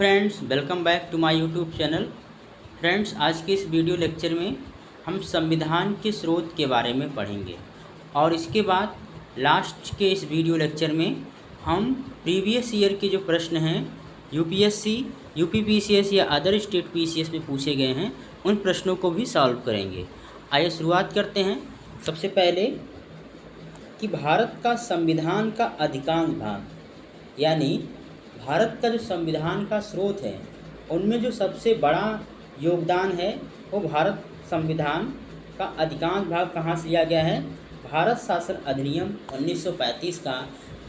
Friends, welcome back to my YouTube channel. Friends, आज के इस वीडियो लेक्चर में हम संविधान के स्रोत के बारे में पढ़ेंगे और इसके बाद लास्ट के इस वीडियो लेक्चर में हम प्रीवियस ईयर के जो प्रश्न हैं यूपीएससी, यूपीपीसीएस या अदर स्टेट पीसीएस में पूछे गए हैं उन प्रश्नों को भी सॉल्व करेंगे। आइए शुरुआत करते हैं। सबसे पहले कि भारत का संविधान का अधिकांश भाग यानी भारत का जो संविधान का स्रोत है उनमें जो सबसे बड़ा योगदान है वो भारत संविधान का अधिकांश भाग कहाँ से लिया गया है? भारत शासन अधिनियम 1935 का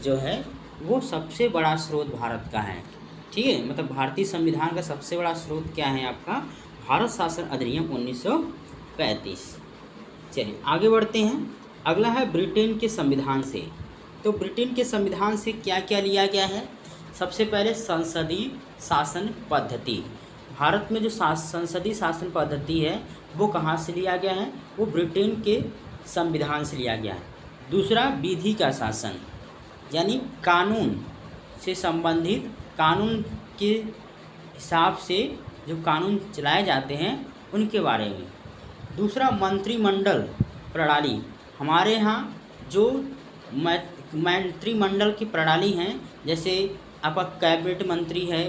जो है वो सबसे बड़ा स्रोत भारत का है। ठीक है, मतलब भारतीय संविधान का सबसे बड़ा स्रोत क्या है आपका? भारत शासन अधिनियम 1935। चलिए आगे बढ़ते हैं। अगला है ब्रिटेन के संविधान से। तो ब्रिटेन के संविधान से क्या क्या लिया गया है? सबसे पहले संसदीय शासन पद्धति। भारत में जो संसदीय शासन पद्धति है वो कहाँ से लिया गया है? वो ब्रिटेन के संविधान से लिया गया है। दूसरा, विधि का शासन यानी कानून से संबंधित, कानून के हिसाब से जो कानून चलाए जाते हैं उनके बारे में। दूसरा, मंत्रिमंडल प्रणाली। हमारे यहाँ जो मंत्रिमंडल की प्रणाली हैं, जैसे आपका कैबिनेट मंत्री है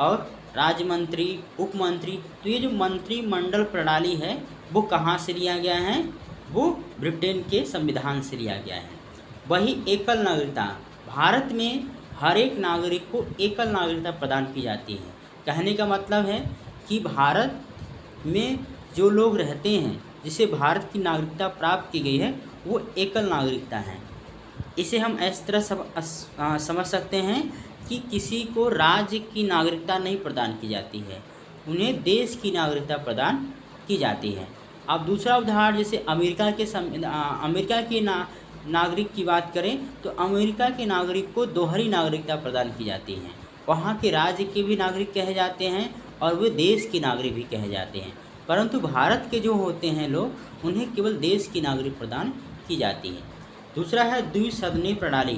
और राज्य मंत्री, उप मंत्री, तो ये जो मंत्रिमंडल प्रणाली है वो कहाँ से लिया गया है? वो ब्रिटेन के संविधान से लिया गया है। वही एकल नागरिकता, भारत में हर एक नागरिक को एकल नागरिकता प्रदान की जाती है। कहने का मतलब है कि भारत में जो लोग रहते हैं जिसे भारत की नागरिकता प्राप्त की गई है वो एकल नागरिकता है। इसे हम इस तरह समझ सकते हैं कि किसी को राज्य की नागरिकता नहीं प्रदान की जाती है, उन्हें देश की नागरिकता प्रदान की जाती है। अब दूसरा उदाहरण, जैसे अमेरिका के नागरिक की बात करें तो अमेरिका के नागरिक को दोहरी नागरिकता प्रदान की जाती है। वहाँ के राज्य के भी नागरिक कहे जाते हैं और वे देश के नागरिक भी कहे जाते हैं, परंतु भारत के जो होते हैं लोग उन्हें केवल देश की नागरिक प्रदान की जाती है। दूसरा है द्विसदनीय प्रणाली।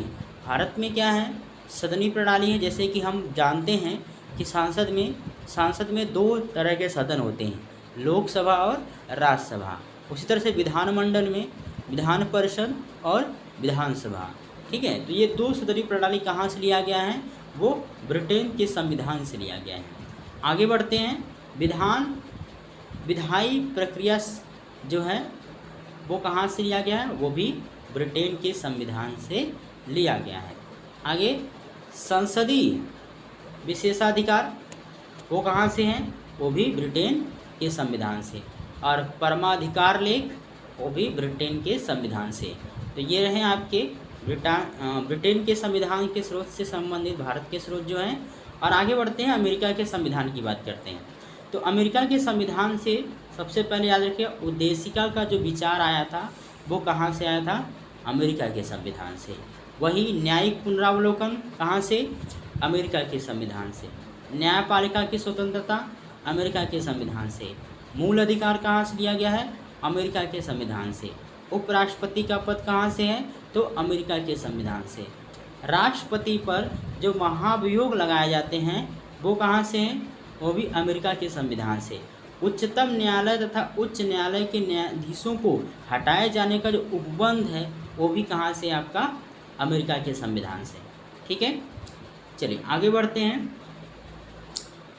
भारत में क्या है? सदनीय प्रणाली है। जैसे कि हम जानते हैं कि सांसद में दो तरह के सदन होते हैं, लोकसभा और राज्यसभा। उसी तरह से विधानमंडल में विधान परिषद और विधानसभा। ठीक है, तो ये दो सदनीय प्रणाली कहाँ से लिया गया है? वो ब्रिटेन के संविधान से लिया गया है। आगे बढ़ते हैं। विधायी प्रक्रिया जो है वो कहाँ से लिया गया है? वो भी ब्रिटेन के संविधान से लिया गया है। आगे, संसदीय विशेषाधिकार वो कहाँ से हैं? वो भी ब्रिटेन के संविधान से। और परमाधिकार लेख वो भी ब्रिटेन के संविधान से। तो ये रहे आपके ब्रिटेन के संविधान के स्रोत से संबंधित भारत के स्रोत जो हैं। और आगे बढ़ते हैं, अमेरिका के संविधान की बात करते हैं। तो अमेरिका के संविधान से सबसे पहले याद रखिए, उद्देशिका का जो विचार आया था वो कहाँ से आया था? अमेरिका के संविधान से। वही न्यायिक पुनरावलोकन कहाँ से? अमेरिका के संविधान से। न्यायपालिका की स्वतंत्रता अमेरिका के संविधान से। मूल अधिकार कहाँ से लिया गया है? अमेरिका के संविधान से। उपराष्ट्रपति का पद कहाँ से है? तो अमेरिका के संविधान से। राष्ट्रपति पर जो महाभियोग लगाए जाते हैं वो कहाँ से हैं? वो भी अमेरिका के संविधान से। उच्चतम न्यायालय तथा उच्च न्यायालय के न्यायाधीशों को हटाए जाने का जो उपबंध है वो भी कहाँ से? आपका अमेरिका के संविधान से। ठीक है, चलिए आगे बढ़ते हैं।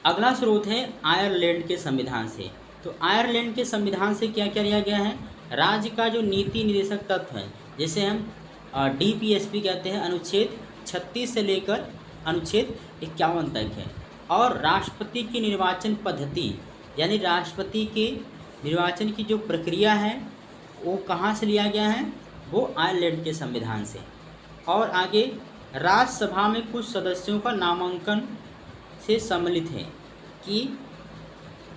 अगला स्रोत है आयरलैंड के संविधान से। तो आयरलैंड के संविधान से क्या क्या लिया गया है? राज्य का जो नीति निर्देशक तत्व है, जिसे हम DPSP कहते हैं, अनुच्छेद 36 से लेकर अनुच्छेद 51 तक है। और राष्ट्रपति की निर्वाचन पद्धति यानी राष्ट्रपति के निर्वाचन की जो प्रक्रिया है वो कहाँ से लिया गया है? वो आयरलैंड के संविधान से। और आगे, राज्यसभा में कुछ सदस्यों का नामांकन से सम्मिलित है कि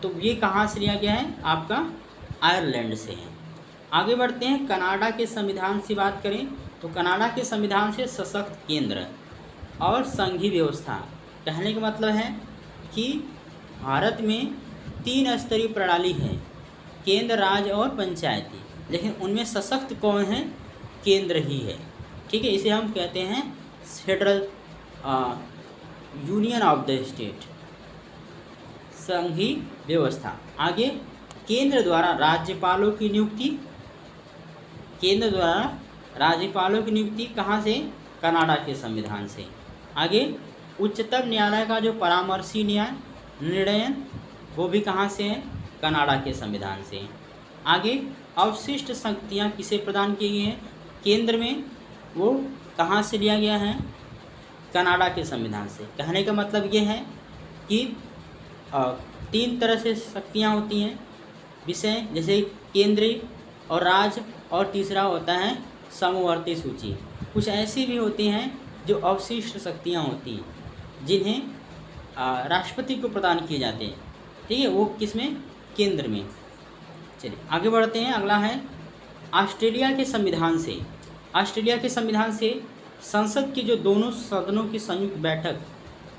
तो ये कहाँ से लिया गया है? आपका आयरलैंड से है। आगे बढ़ते हैं। कनाडा के संविधान से बात करें तो कनाडा के संविधान से सशक्त केंद्र और संघीय व्यवस्था। कहने का मतलब है कि भारत में 3 स्तरीय प्रणाली है, केंद्र, राज्य और पंचायती, लेकिन उनमें सशक्त कौन है? केंद्र ही है। ठीक है, इसे हम कहते हैं federal union of the state. संघीय व्यवस्था। आगे केंद्र द्वारा राज्यपालों की नियुक्ति, केंद्र द्वारा राज्यपालों की नियुक्ति कहाँ से? कनाडा के संविधान से। आगे उच्चतम न्यायालय का जो परामर्शी न्याय निर्णय वो भी कहाँ से है? कनाडा के संविधान से। आगे अवशिष्ट शक्तियाँ किसे प्रदान की गई हैं केंद्र में, वो कहाँ से लिया गया है? कनाडा के संविधान से। कहने का मतलब ये है कि 3 तरह से शक्तियाँ होती हैं विषय, जैसे केंद्रीय और राज्य, और तीसरा होता है समवर्ती सूची। कुछ ऐसी भी होती हैं जो अवशिष्ट शक्तियाँ होती हैं जिन्हें राष्ट्रपति को प्रदान किए जाते हैं, ठीक है, वो किसमें? केंद्र में। चलिए आगे बढ़ते हैं। अगला है ऑस्ट्रेलिया के संविधान से। ऑस्ट्रेलिया के संविधान से संसद की जो दोनों सदनों की संयुक्त बैठक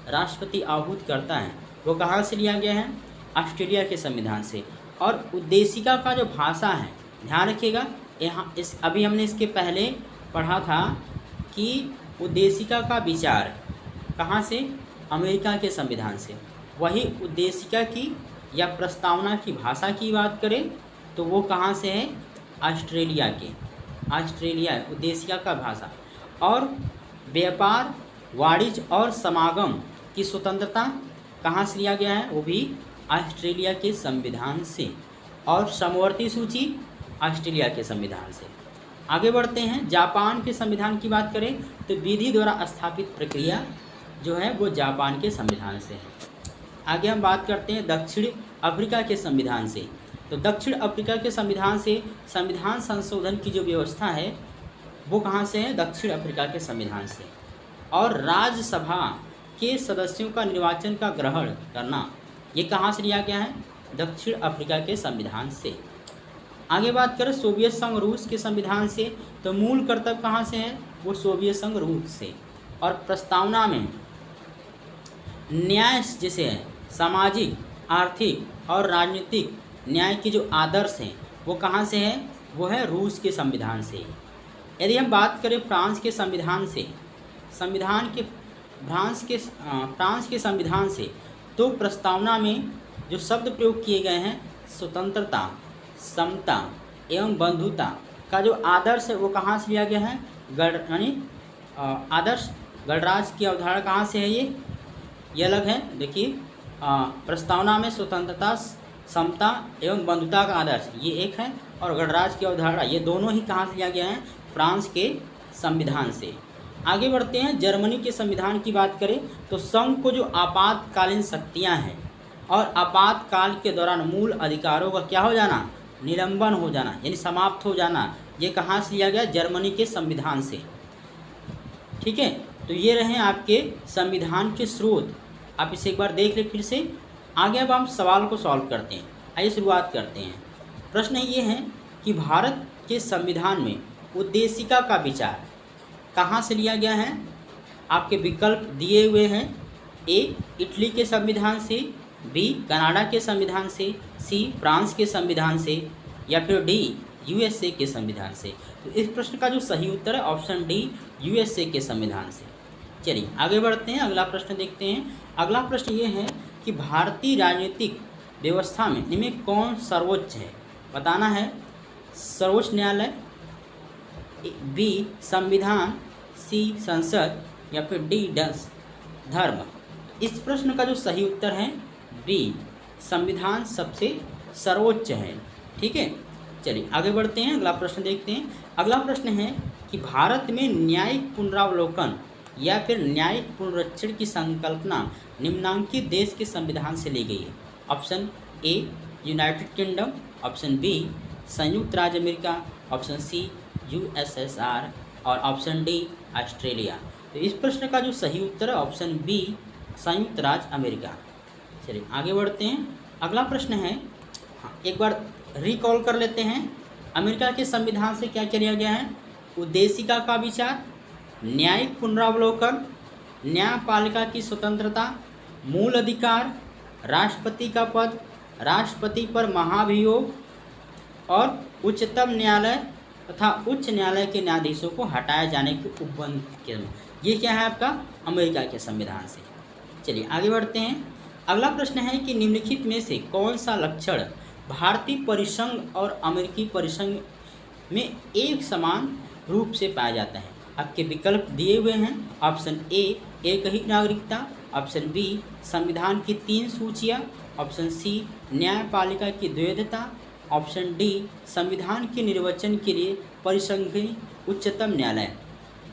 राष्ट्रपति आहूत करता है वो कहाँ से लिया गया है? ऑस्ट्रेलिया के संविधान से। और उद्देशिका का जो भाषा है, ध्यान रखिएगा, यहाँ अभी हमने इसके पहले पढ़ा था कि उद्देशिका का विचार कहाँ से? अमेरिका के संविधान से। वही उद्देशिका की या प्रस्तावना की भाषा की बात करें तो वो कहाँ से है? ऑस्ट्रेलिया के। ऑस्ट्रेलिया उद्देशिका का भाषा। और व्यापार, वाणिज्य और समागम की स्वतंत्रता कहाँ से लिया गया है? वो भी ऑस्ट्रेलिया के संविधान से। और समवर्ती सूची ऑस्ट्रेलिया के संविधान से। आगे बढ़ते हैं। जापान के संविधान की बात करें तो विधि द्वारा स्थापित प्रक्रिया जो है वो जापान के संविधान से है। आगे हम बात करते हैं दक्षिण अफ्रीका के संविधान से। तो दक्षिण अफ्रीका के संविधान से संविधान संशोधन की जो व्यवस्था है वो कहाँ से है? दक्षिण अफ्रीका के संविधान से। और राज्यसभा के सदस्यों का निर्वाचन का ग्रहण करना ये कहाँ से लिया गया है? दक्षिण अफ्रीका के संविधान से। आगे बात करें सोवियत संघ रूस के संविधान से तो मूल कर्तव्य कहाँ से है? वो सोवियत संघ रूस से। और प्रस्तावना में न्याय जैसे है सामाजिक, आर्थिक और राजनीतिक न्याय के जो आदर्श हैं वो कहाँ से है? वो है रूस के संविधान से। यदि हम बात करें फ्रांस के संविधान से, फ्रांस के संविधान से तो प्रस्तावना में जो शब्द प्रयोग किए गए हैं स्वतंत्रता, समता एवं बंधुता का जो आदर्श है वो कहाँ से लिया गया है? आदर्श गणराज्य की अवधारणा कहाँ से है? ये अलग है। देखिए प्रस्तावना में स्वतंत्रता, समता एवं बंधुता का आदर्श ये एक है, और गणराज्य की अवधारणा ये दोनों ही कहाँ से लिया गया है? फ्रांस के संविधान से। आगे बढ़ते हैं। जर्मनी के संविधान की बात करें तो संघ को जो आपातकालीन शक्तियाँ हैं और आपातकाल के दौरान मूल अधिकारों का क्या हो जाना? निलंबन हो जाना, यानी समाप्त हो जाना, ये कहाँ से लिया गया? जर्मनी के संविधान से। ठीक है, तो ये रहे आपके संविधान के स्रोत। आप इसे एक बार देख ले फिर से। आगे अब हम सवाल को सॉल्व करते हैं। आइए शुरुआत करते हैं। प्रश्न ये है कि भारत के संविधान में उद्देशिका का विचार कहाँ से लिया गया है? आपके विकल्प दिए हुए हैं। ए इटली के संविधान से, बी कनाडा के संविधान से, सी फ्रांस के संविधान से, या फिर डी यूएसए के संविधान से। तो इस प्रश्न का जो सही उत्तर है ऑप्शन डी यूएसए के संविधान से। चलिए आगे बढ़ते हैं, अगला प्रश्न देखते हैं। अगला प्रश्न ये है कि भारतीय राजनीतिक व्यवस्था में इनमें कौन सर्वोच्च है? बताना है। सर्वोच्च न्यायालय, बी संविधान, सी संसद, या फिर डी धर्म। इस प्रश्न का जो सही उत्तर है बी संविधान सबसे सर्वोच्च है। ठीक है, चलिए आगे बढ़ते हैं, अगला प्रश्न देखते हैं। अगला प्रश्न है कि भारत में न्यायिक पुनरावलोकन या फिर न्यायिक पुनरीक्षण की संकल्पना निम्नांकित देश के संविधान से ली गई है। Option A United Kingdom, option B संयुक्त राज्य अमेरिका, ऑप्शन सी यूएसएसआर, और ऑप्शन डी ऑस्ट्रेलिया। तो इस प्रश्न का जो सही उत्तर है ऑप्शन बी संयुक्त राज्य अमेरिका। चलिए आगे बढ़ते हैं, अगला प्रश्न है। एक बार रिकॉल कर लेते हैं। अमेरिका के संविधान से क्या क्या लिया गया है? उद्देशिका का विचार, न्यायिक पुनरावलोकन, न्यायपालिका की स्वतंत्रता, मूल अधिकार, राष्ट्रपति का पद, राष्ट्रपति पर महाभियोग, और उच्चतम न्यायालय तथा उच्च न्यायालय के न्यायाधीशों को हटाए जाने के उपबंध के। ये क्या है आपका? अमेरिका के संविधान से। चलिए आगे बढ़ते हैं। अगला प्रश्न है कि निम्नलिखित में से कौन सा लक्षण भारतीय परिसंघ और अमेरिकी परिसंघ में एक समान रूप से पाया जाता है। आपके विकल्प दिए हुए हैं। ऑप्शन ए एक ही नागरिकता, ऑप्शन बी संविधान की 3 सूचियाँ, ऑप्शन सी न्यायपालिका की द्वैधता, ऑप्शन डी संविधान के निर्वचन के लिए परिसंघीय उच्चतम न्यायालय।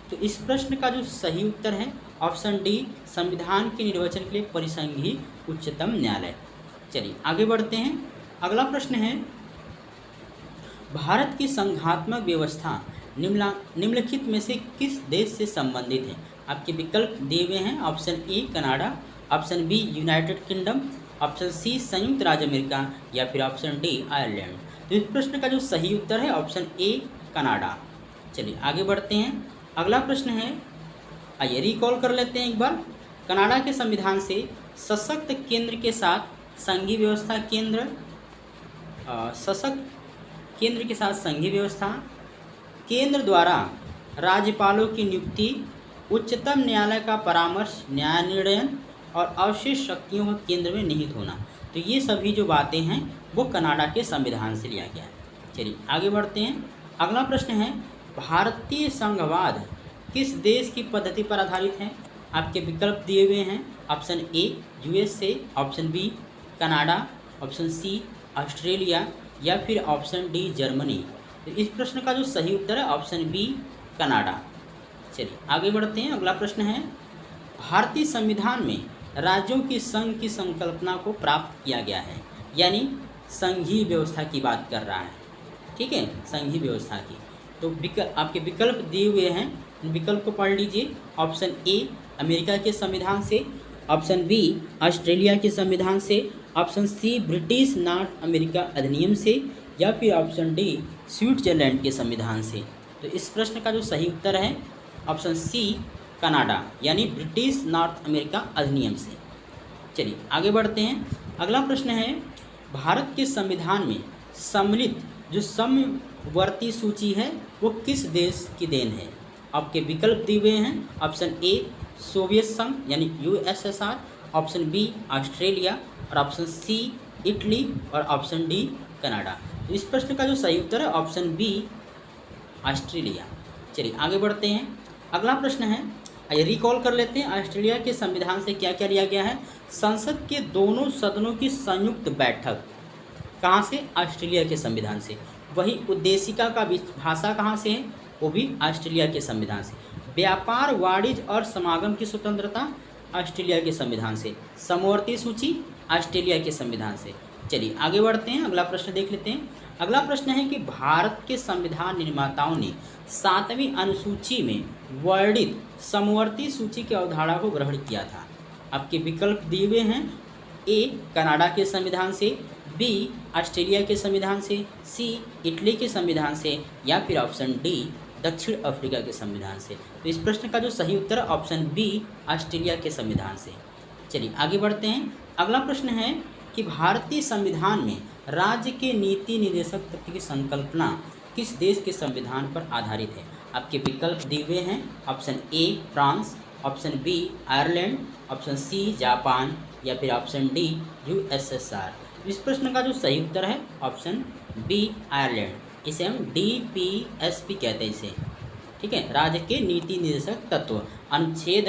तो इस प्रश्न का जो सही उत्तर है ऑप्शन डी संविधान के निर्वचन के लिए परिसंघीय उच्चतम न्यायालय। चलिए आगे बढ़ते हैं। अगला प्रश्न है भारत की संघात्मक व्यवस्था निम्नलिखित में से किस देश से संबंधित है। आपके विकल्प दिए हुए हैं। Option A Canada, option B United Kingdom, option C संयुक्त राज्य अमेरिका या फिर ऑप्शन डी आयरलैंड। तो इस प्रश्न का जो सही उत्तर है ऑप्शन ए कनाडा। चलिए आगे बढ़ते हैं। अगला प्रश्न है, आइए रिकॉल कर लेते हैं एक बार। कनाडा के संविधान से सशक्त केंद्र के साथ संघीय व्यवस्था सशक्त केंद्र के साथ संघीय व्यवस्था, केंद्र द्वारा राज्यपालों की नियुक्ति, उच्चतम न्यायालय का परामर्श, न्याय निर्णयन और अवशेष शक्तियों का केंद्र में निहित होना। तो ये सभी जो बातें हैं वो कनाडा के संविधान से लिया गया है। चलिए आगे बढ़ते हैं। अगला प्रश्न है भारतीय संघवाद किस देश की पद्धति पर आधारित है। आपके विकल्प दिए हुए हैं। Option A USA, option B Canada, option C Australia या फिर ऑप्शन डी जर्मनी। तो इस प्रश्न का जो सही उत्तर है ऑप्शन बी कनाडा। चलिए आगे बढ़ते हैं। अगला प्रश्न है भारतीय संविधान में राज्यों की संघ की संकल्पना को प्राप्त किया गया है, यानी संघीय व्यवस्था की बात कर रहा है। ठीक है, संघीय व्यवस्था की। तो आपके विकल्प दिए हुए हैं, विकल्प को पढ़ लीजिए। ऑप्शन ए अमेरिका के संविधान से, ऑप्शन बी ऑस्ट्रेलिया के संविधान से, option C British North America अधिनियम से या फिर ऑप्शन डी स्विट्जरलैंड के संविधान से। तो इस प्रश्न का जो सही उत्तर है ऑप्शन सी कनाडा, यानी ब्रिटिश नॉर्थ अमेरिका अधिनियम से। चलिए आगे बढ़ते हैं। अगला प्रश्न है भारत के संविधान में सम्मिलित जो समवर्ती सूची है वो किस देश की देन है। आपके विकल्प दिए हुए हैं। ऑप्शन ए सोवियत संघ यानी यूएसएसआर, ऑप्शन बी ऑस्ट्रेलिया और ऑप्शन सी इटली और ऑप्शन डी कनाडा। तो इस प्रश्न का जो सही उत्तर है ऑप्शन बी ऑस्ट्रेलिया। चलिए आगे बढ़ते हैं। अगला प्रश्न है, आइए रिकॉल कर लेते हैं। ऑस्ट्रेलिया के संविधान से क्या क्या लिया गया है। संसद के दोनों सदनों की संयुक्त बैठक कहाँ से, ऑस्ट्रेलिया के संविधान से। वही उद्देशिका का भाषा कहाँ से है, वो भी ऑस्ट्रेलिया के संविधान से। व्यापार वाणिज्य और समागम की स्वतंत्रता ऑस्ट्रेलिया के संविधान से। समवर्ती सूची ऑस्ट्रेलिया के संविधान से। चलिए आगे बढ़ते हैं। अगला प्रश्न देख लेते हैं। अगला प्रश्न है कि भारत के संविधान निर्माताओं ने 7वीं अनुसूची में वर्णित समवर्ती सूची की अवधारणा को ग्रहण किया था। आपके विकल्प दिए हुए हैं। ए कनाडा के संविधान से, बी ऑस्ट्रेलिया के संविधान से, सी इटली के संविधान से या फिर ऑप्शन डी दक्षिण अफ्रीका के संविधान से। तो इस प्रश्न का जो सही उत्तर है ऑप्शन बी ऑस्ट्रेलिया के संविधान से। चलिए आगे बढ़ते हैं। अगला प्रश्न है कि भारतीय संविधान में राज्य के नीति निर्देशक तत्व की संकल्पना किस देश के संविधान पर आधारित है। आपके विकल्प दिए हुए हैं। Option A France, option B Ireland, option C Japan या फिर ऑप्शन डी यूएसएसआर। इस प्रश्न का जो सही उत्तर है ऑप्शन बी आयरलैंड। इसे हम DPSP कहते हैं इसे। ठीक है, राज्य के नीति निर्देशक तत्व अनुच्छेद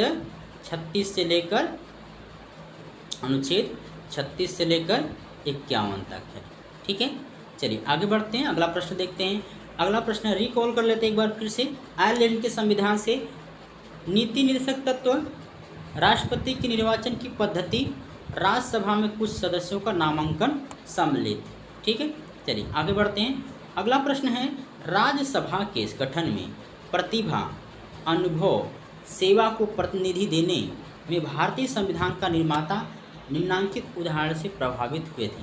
36 से लेकर 51 तक है। ठीक है, चलिए आगे बढ़ते हैं। अगला प्रश्न देखते हैं। अगला प्रश्न रिकॉल कर लेते हैं एक बार फिर से। आयरलैंड के संविधान से नीति निर्देशक तत्व, राष्ट्रपति के निर्वाचन की पद्धति, राज्यसभा में कुछ सदस्यों का नामांकन सम्मिलित। ठीक है, चलिए आगे बढ़ते हैं। अगला प्रश्न है राज्यसभा के इस गठन में प्रतिभा, अनुभव, सेवा को प्रतिनिधि देने में भारतीय संविधान का निर्माता निम्नांकित उदाहरण से प्रभावित हुए थे।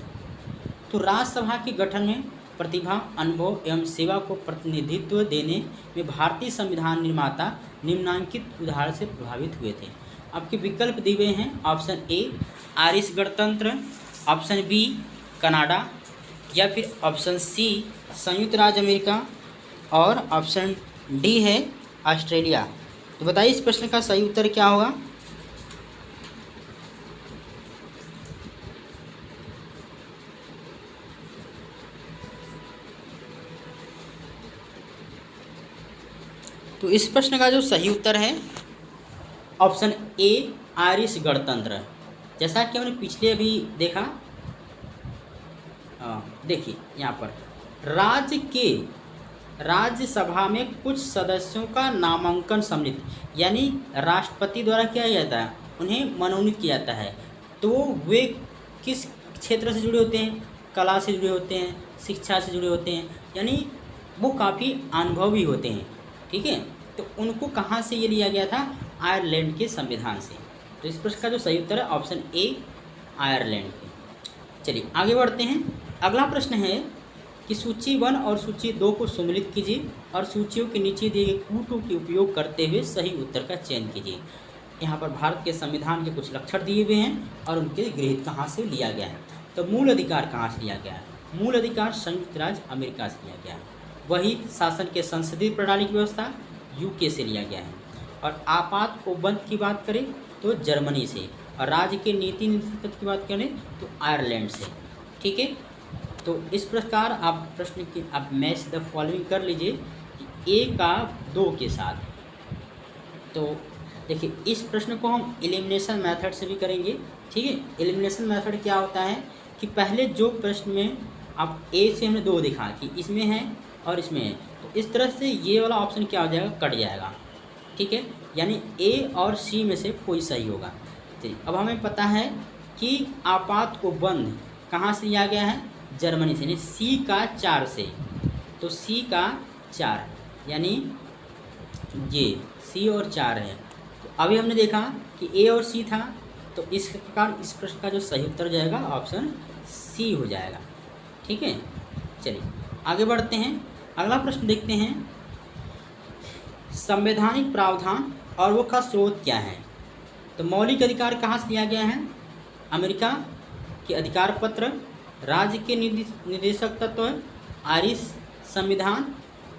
तो राज्यसभा के गठन में प्रतिभा, अनुभव एवं सेवा को प्रतिनिधित्व देने में भारतीय संविधान निर्माता निम्नांकित उदाहरण से प्रभावित हुए थे। आपके विकल्प दिए हुए हैं। ऑप्शन ए आयरिश गणतंत्र, ऑप्शन बी कनाडा या फिर ऑप्शन सी संयुक्त राज्य अमेरिका और ऑप्शन डी है ऑस्ट्रेलिया। तो बताइए इस प्रश्न का सही उत्तर क्या होगा। तो इस प्रश्न का जो सही उत्तर है ऑप्शन ए आयरिश गणतंत्र। जैसा कि हमने पिछले अभी देखा, देखिए यहाँ पर राज्यसभा में कुछ सदस्यों का नामांकन सम्मिलित, यानी राष्ट्रपति द्वारा किया जाता है, उन्हें मनोनीत किया जाता है। तो वे किस क्षेत्र से जुड़े होते हैं? कला से जुड़े होते हैं, शिक्षा से जुड़े होते हैं, यानी वो काफ़ी अनुभवी होते हैं। ठीक है, तो उनको कहाँ से ये लिया गया था? आयरलैंड के संविधान से। तो इस प्रश्न का जो सही उत्तर है ऑप्शन ए आयरलैंड के। चलिए आगे बढ़ते हैं। अगला प्रश्न है कि सूची 1 और सूची 2 को सम्मिलित कीजिए और सूचियों के नीचे दिए गए कूटों के उपयोग करते हुए सही उत्तर का चयन कीजिए। यहाँ पर भारत के संविधान के कुछ लक्षण दिए हुए हैं और उनके गृहीत कहाँ से लिया गया है। तो मूल अधिकार कहाँ से लिया गया है? मूल अधिकार संयुक्त राज्य अमेरिका से लिया गया है। वही शासन के संसदीय प्रणाली की व्यवस्था यूके से लिया गया है। और आपात उपबंध की बात करें तो जर्मनी से, और राज्य के नीति निर्देशक की बात करें तो आयरलैंड से। ठीक है, तो इस प्रकार आप प्रश्न की आप मैच द फॉलोइंग कर लीजिए कि ए का 2 के साथ। तो देखिए इस प्रश्न को हम एलिमिनेशन मेथड से भी करेंगे। ठीक है, एलिमिनेशन मेथड क्या होता है कि पहले जो प्रश्न में आप ए से हमने 2 दिखा कि इसमें है और इसमें है, तो इस तरह से ये वाला ऑप्शन क्या हो जाएगा? कट जाएगा। ठीक है, यानी ए और सी में से कोई सही होगा। चलिए अब हमें पता है कि आपात उपबंध कहाँ से लिया गया है? जर्मनी से, यानी सी का 4 से। तो सी का 4 यानी ये सी और 4 है। तो अभी हमने देखा कि ए और सी था, तो इस प्रकार इस प्रश्न का जो सही उत्तर जाएगा ऑप्शन सी हो जाएगा। ठीक है, चलिए आगे बढ़ते हैं। अगला प्रश्न देखते हैं, संवैधानिक प्रावधान और वो का स्रोत क्या है? तो मौलिक अधिकार कहाँ से लिया गया है? अमेरिका के अधिकार पत्र, राज्य के निर्देशक तत्व, आयरिश संविधान,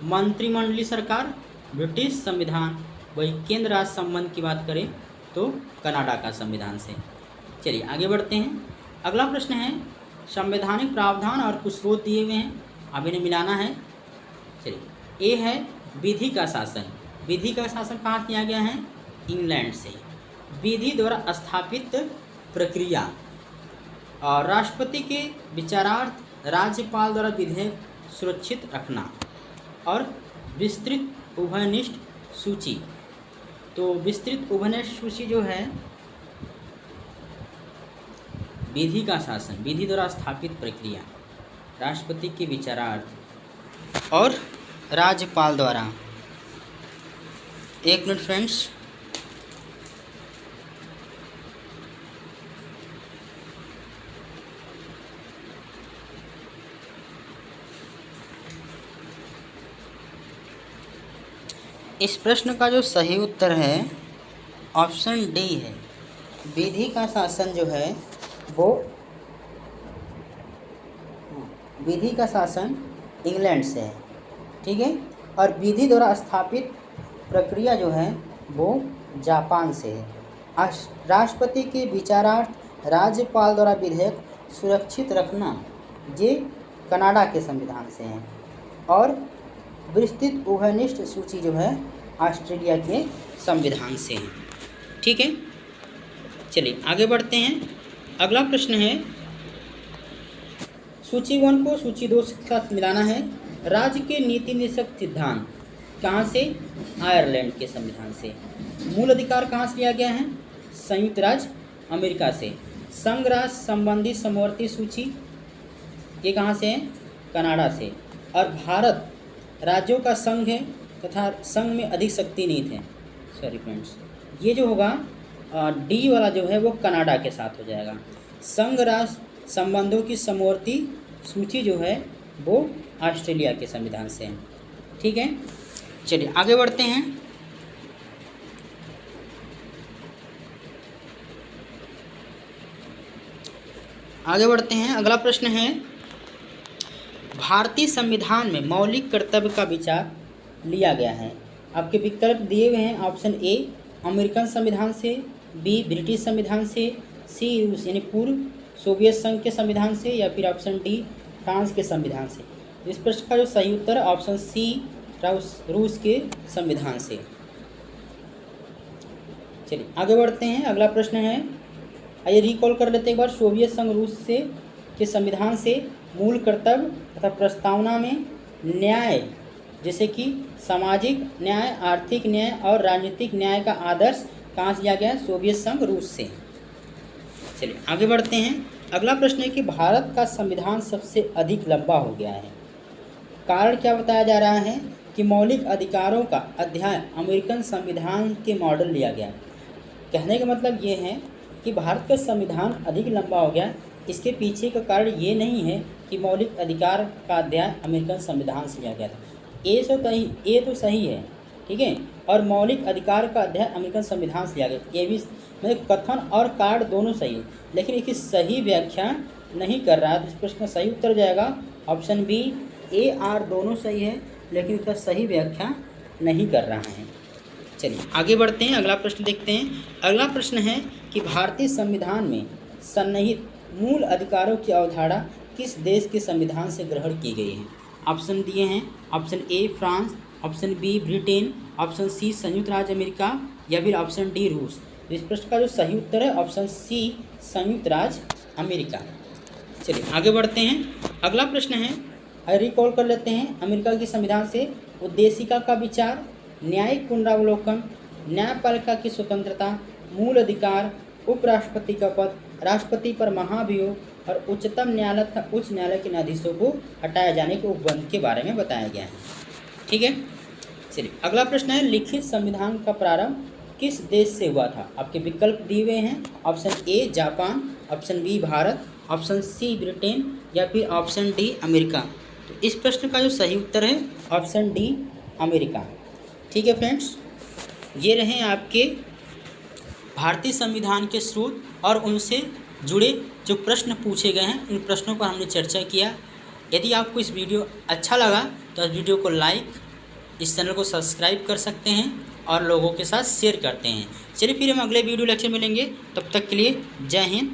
मंत्रिमंडलीय सरकार, ब्रिटिश संविधान। वही केंद्र राज्य संबंध की बात करें तो कनाडा का संविधान से। चलिए आगे बढ़ते हैं। अगला प्रश्न है, संवैधानिक प्रावधान और कुछ स्रोत दिए हुए हैं, अब इन्हें मिलाना है। चलिए ए है विधि का शासन। विधि का शासन कहाँ से लिया गया है? इंग्लैंड से। विधि द्वारा स्थापित प्रक्रिया और राष्ट्रपति के विचारार्थ राज्यपाल द्वारा विधेयक सुरक्षित रखना और विस्तृत उभयनिष्ठ सूची। तो विस्तृत उभयनिष्ठ सूची जो है विधि का शासन, विधि द्वारा स्थापित प्रक्रिया, राष्ट्रपति के विचारार्थ और राज्यपाल द्वारा। एक मिनट फ्रेंड्स, इस प्रश्न का जो सही उत्तर है ऑप्शन डी है। विधि का शासन जो है वो विधि का शासन इंग्लैंड से है। ठीक है, और विधि द्वारा स्थापित प्रक्रिया जो है वो जापान से है। राष्ट्रपति के विचारार्थ राज्यपाल द्वारा विधेयक सुरक्षित रखना ये कनाडा के संविधान से है। और विस्तृत उभयनिष्ठ सूची जो है ऑस्ट्रेलिया के संविधान से है। ठीक है, चलिए आगे बढ़ते हैं। अगला प्रश्न है, सूची 1 को सूची 2 के साथ मिलाना है। राज्य के नीति निर्देशक सिद्धांत कहाँ से? आयरलैंड के संविधान से। मूल अधिकार कहाँ से लिया गया है? संयुक्त राज्य अमेरिका से। संघ राज्य संबंधी समवर्ती सूची ये कहाँ से है? कनाडा से। और भारत राज्यों का संघ है तथा संघ में अधिक शक्ति नहीं थे। सॉरी फ्रेंड्स, ये जो होगा डी वाला जो है वो कनाडा के साथ हो जाएगा। संघ राष्ट्र संबंधों की समवर्ती सूची जो है वो ऑस्ट्रेलिया के संविधान से है। ठीक है, चलिए आगे बढ़ते हैं। आगे बढ़ते हैं। अगला प्रश्न है, भारतीय संविधान में मौलिक कर्तव्य का विचार लिया गया है। आपके विकल्प दिए हुए हैं, ऑप्शन ए अमेरिकन संविधान से, बी ब्रिटिश संविधान से, सी रूस यानी पूर्व सोवियत संघ के संविधान से, या फिर ऑप्शन डी फ्रांस के संविधान से। इस प्रश्न का जो सही उत्तर है ऑप्शन सी रूस के संविधान से। चलिए आगे बढ़ते हैं। अगला प्रश्न है, आइए रिकॉल कर लेते हैं एक बार। सोवियत संघ रूस से के संविधान से मूल कर्तव्य तथा प्रस्तावना में न्याय जैसे कि सामाजिक न्याय, आर्थिक न्याय और राजनीतिक न्याय का आदर्श कहाँ से लिया गया है? सोवियत संघ रूस से। चलिए आगे बढ़ते हैं। अगला प्रश्न है कि भारत का संविधान सबसे अधिक लंबा हो गया है, कारण क्या बताया जा रहा है? कि मौलिक अधिकारों का अध्याय अमेरिकन संविधान के मॉडल लिया गया। कहने का मतलब ये है कि भारत का संविधान अधिक लंबा हो गया, इसके पीछे का कारण ये नहीं है कि मौलिक अधिकार का अध्याय अमेरिकन संविधान से लिया गया था। ये तो सही है, ठीक है, और मौलिक अधिकार का अध्याय अमेरिकन संविधान से लिया गया, ये भी मतलब कथन और कार्ड दोनों सही है, लेकिन इसकी सही व्याख्या नहीं कर रहा है। तो इस प्रश्न का सही उत्तर जाएगा ऑप्शन बी, ए आर दोनों सही है, लेकिन इसका सही व्याख्या नहीं कर रहा है। चलिए आगे बढ़ते हैं, अगला प्रश्न देखते हैं। अगला प्रश्न है कि भारतीय संविधान में सन्निहित मूल अधिकारों की अवधारणा किस देश के संविधान से ग्रहण की गई है? ऑप्शन दिए हैं, option A France, option B Britain, option C संयुक्त राज्य अमेरिका या फिर ऑप्शन डी रूस। तो इस प्रश्न का जो सही उत्तर है ऑप्शन सी संयुक्त राज्य अमेरिका। चलिए आगे बढ़ते हैं। अगला प्रश्न है, रिकॉल कर लेते हैं। अमेरिका के संविधान से उद्देशिका का विचार, न्यायिक पुनरावलोकन, न्यायपालिका की स्वतंत्रता, मूल अधिकार, उपराष्ट्रपति का पद, राष्ट्रपति पर महाभियोग और उच्चतम न्यायालय तथा उच्च न्यायालय के न्यायाधीशों को हटाए जाने के उपबंध के बारे में बताया गया है। ठीक है, चलिए अगला प्रश्न है, लिखित संविधान का प्रारंभ किस देश से हुआ था? आपके विकल्प दिए हुए हैं, option A Japan, option B Bharat, option C Britain या फिर ऑप्शन डी अमेरिका। तो इस प्रश्न का जो सही उत्तर है ऑप्शन डी अमेरिका। ठीक है फ्रेंड्स, ये रहे आपके भारतीय संविधान के स्रोत और उनसे जुड़े जो प्रश्न पूछे गए हैं, उन प्रश्नों पर हमने चर्चा किया। यदि आपको इस वीडियो अच्छा लगा तो इस वीडियो को लाइक, इस चैनल को सब्सक्राइब कर सकते हैं और लोगों के साथ शेयर करते हैं। चलिए फिर हम अगले वीडियो लेक्चर मिलेंगे, तब तक के लिए जय हिंद,